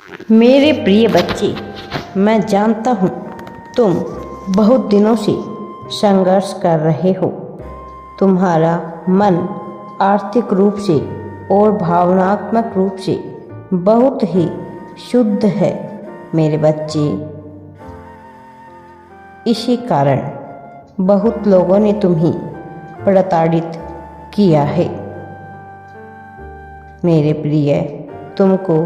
मेरे प्रिय बच्चे, मैं जानता हूँ तुम बहुत दिनों से संघर्ष कर रहे हो। तुम्हारा मन आर्थिक रूप से और भावनात्मक रूप से बहुत ही शुद्ध है मेरे बच्चे। इसी कारण बहुत लोगों ने तुम्हें प्रताड़ित किया है मेरे प्रिय। तुमको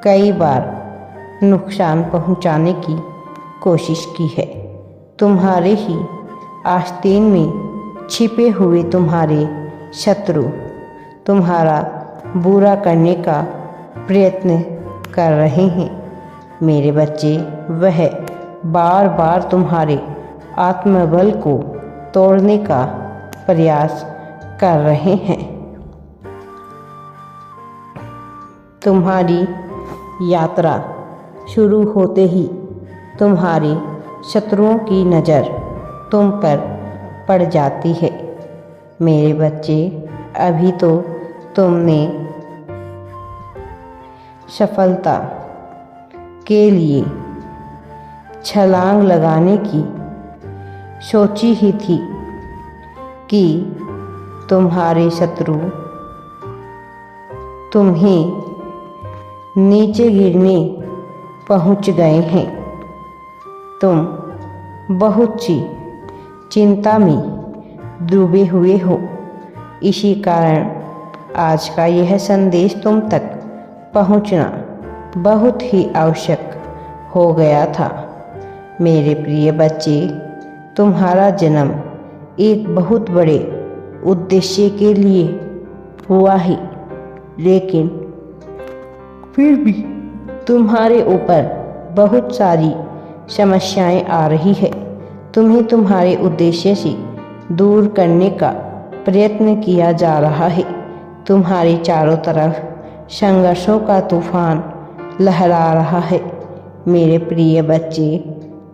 कई बार नुकसान पहुंचाने की कोशिश की है। तुम्हारे ही आस्तीन में छिपे हुए तुम्हारे शत्रु तुम्हारा बुरा करने का प्रयत्न कर रहे हैं मेरे बच्चे। वह बार बार तुम्हारे आत्मबल को तोड़ने का प्रयास कर रहे हैं। तुम्हारी यात्रा शुरू होते ही तुम्हारे शत्रुओं की नज़र तुम पर पड़ जाती है मेरे बच्चे। अभी तो तुमने सफलता के लिए छलांग लगाने की सोची ही थी कि तुम्हारे शत्रु तुम्हें नीचे गिरने पहुंच गए हैं। तुम बहुत सी चिंता में डूबे हुए हो। इसी कारण आज का यह संदेश तुम तक पहुंचना बहुत ही आवश्यक हो गया था मेरे प्रिय बच्चे। तुम्हारा जन्म एक बहुत बड़े उद्देश्य के लिए हुआ है, लेकिन फिर भी तुम्हारे ऊपर बहुत सारी समस्याएं आ रही है। तुम्हें तुम्हारे उद्देश्य से दूर करने का प्रयत्न किया जा रहा है। तुम्हारे चारों तरफ संघर्षों का तूफान लहरा रहा है मेरे प्रिय बच्चे।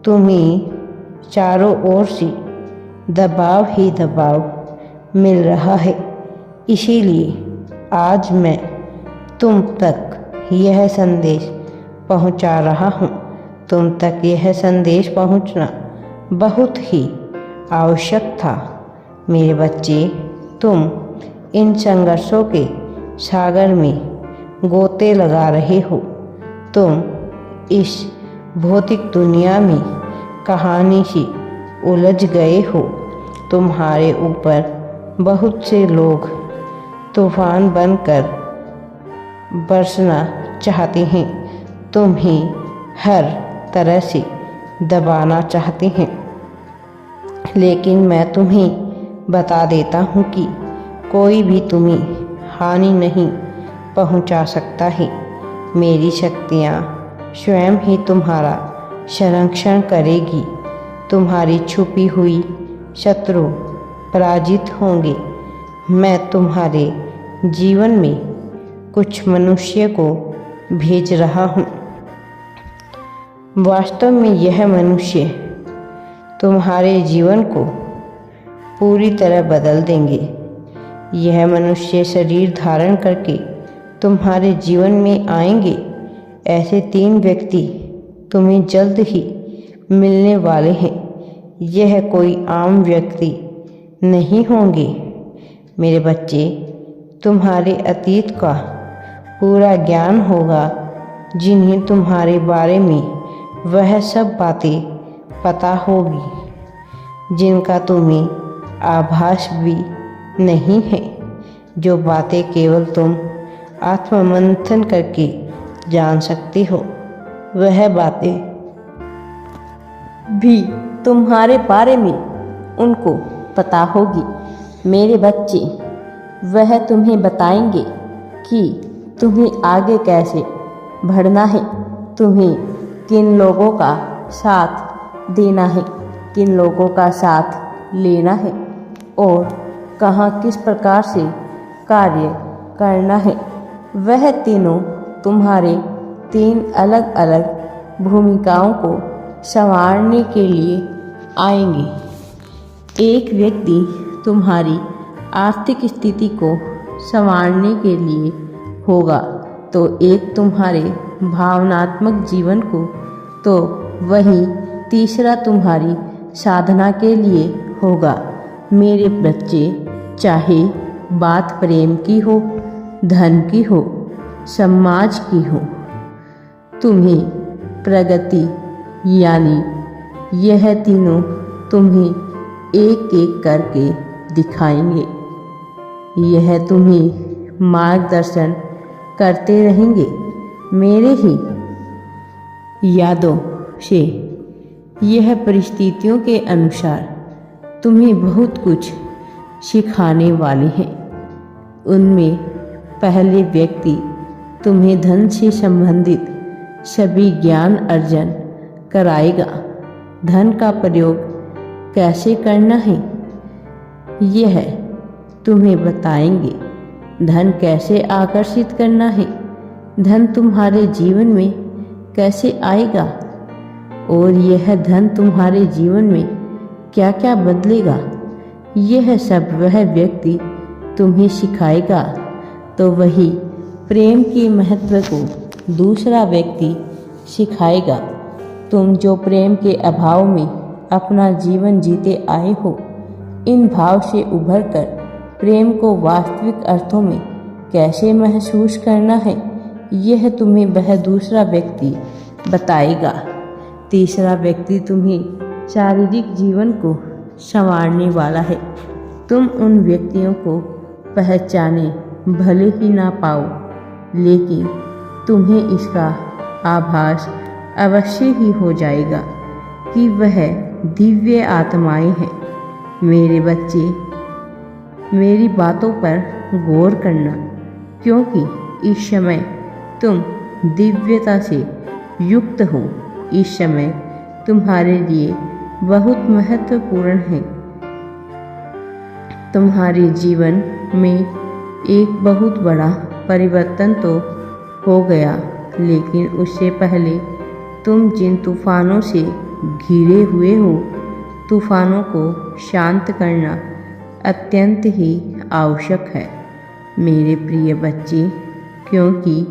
तुम्हें चारों ओर से दबाव ही दबाव मिल रहा है। इसीलिए आज मैं तुम तक यह संदेश पहुंचा रहा हूं। तुम तक यह संदेश पहुंचना बहुत ही आवश्यक था मेरे बच्चे। तुम इन संघर्षों के सागर में गोते लगा रहे हो। तुम इस भौतिक दुनिया में कहानी से उलझ गए हो। तुम्हारे ऊपर बहुत से लोग तूफान बनकर बरसना चाहते हैं। तुम्हें हर तरह से दबाना चाहते हैं, लेकिन मैं तुम्हें बता देता हूँ कि कोई भी तुम्हें हानि नहीं पहुँचा सकता है। मेरी शक्तियाँ स्वयं ही तुम्हारा संरक्षण करेगी। तुम्हारी छुपी हुई शत्रु पराजित होंगे। मैं तुम्हारे जीवन में कुछ मनुष्य को भेज रहा हूँ। वास्तव में यह मनुष्य तुम्हारे जीवन को पूरी तरह बदल देंगे। यह मनुष्य शरीर धारण करके तुम्हारे जीवन में आएंगे। ऐसे 3 व्यक्ति तुम्हें जल्द ही मिलने वाले हैं। यह कोई आम व्यक्ति नहीं होंगे मेरे बच्चे। तुम्हारे अतीत का पूरा ज्ञान होगा, जिन्हें तुम्हारे बारे में वह सब बातें पता होगी जिनका तुम्हें आभास भी नहीं है। जो बातें केवल तुम आत्ममंथन करके जान सकते हो, वह बातें भी तुम्हारे बारे में उनको पता होगी मेरे बच्चे। वह तुम्हें बताएंगे कि तुम्हें आगे कैसे बढ़ना है, तुम्हें किन लोगों का साथ देना है, किन लोगों का साथ लेना है और कहाँ किस प्रकार से कार्य करना है। वह तीनों तुम्हारे 3 अलग अलग भूमिकाओं को संवारने के लिए आएंगे। एक व्यक्ति तुम्हारी आर्थिक स्थिति को संवारने के लिए होगा, तो एक तुम्हारे भावनात्मक जीवन को, तो वही तीसरा तुम्हारी साधना के लिए होगा। मेरे बच्चे, चाहे बात प्रेम की हो, धन की हो, समाज की हो, तुम्हें प्रगति यानी यह तीनों तुम्हें एक एक करके दिखाएंगे। यह तुम्हें मार्गदर्शन करते रहेंगे। मेरे ही यादों से यह परिस्थितियों के अनुसार तुम्हें बहुत कुछ सिखाने वाले हैं। उनमें पहले व्यक्ति तुम्हें धन से संबंधित सभी ज्ञान अर्जन कराएगा। धन का प्रयोग कैसे करना है यह तुम्हें बताएंगे। धन कैसे आकर्षित करना है, धन तुम्हारे जीवन में कैसे आएगा और यह धन तुम्हारे जीवन में क्या क्या बदलेगा, यह सब वह व्यक्ति तुम्हें सिखाएगा। तो वही प्रेम के महत्व को दूसरा व्यक्ति सिखाएगा। तुम जो प्रेम के अभाव में अपना जीवन जीते आए हो, इन भाव से उभरकर प्रेम को वास्तविक अर्थों में कैसे महसूस करना है, यह तुम्हें वह दूसरा व्यक्ति बताएगा। तीसरा व्यक्ति तुम्हें शारीरिक जीवन को संवारने वाला है। तुम उन व्यक्तियों को पहचाने भले ही ना पाओ, लेकिन तुम्हें इसका आभास अवश्य ही हो जाएगा कि वह दिव्य आत्माएं हैं। मेरे बच्चे, मेरी बातों पर गौर करना, क्योंकि इस समय तुम दिव्यता से युक्त हो। इस समय तुम्हारे लिए बहुत महत्वपूर्ण है। तुम्हारे जीवन में एक बहुत बड़ा परिवर्तन तो हो गया, लेकिन उससे पहले तुम जिन तूफानों से घिरे हुए हो, तूफानों को शांत करना अत्यंत ही आवश्यक है मेरे प्रिय बच्चे, क्योंकि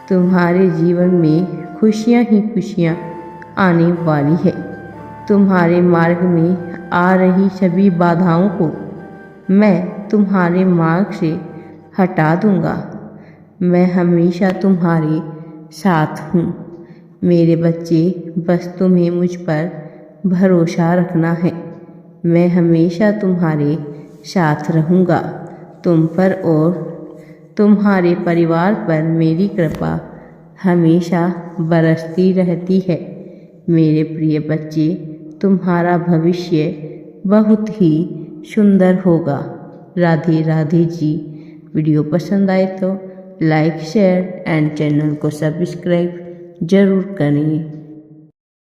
तुम्हारे जीवन में खुशियाँ ही खुशियाँ आने वाली है। तुम्हारे मार्ग में आ रही सभी बाधाओं को मैं तुम्हारे मार्ग से हटा दूंगा। मैं हमेशा तुम्हारे साथ हूँ मेरे बच्चे। बस तुम्हें मुझ पर भरोसा रखना है। मैं हमेशा तुम्हारे साथ रहूँगा। तुम पर और तुम्हारे परिवार पर मेरी कृपा हमेशा बरसती रहती है मेरे प्रिय बच्चे। तुम्हारा भविष्य बहुत ही सुंदर होगा। राधे राधे जी। वीडियो पसंद आए तो लाइक, शेयर एंड चैनल को सब्सक्राइब जरूर करें।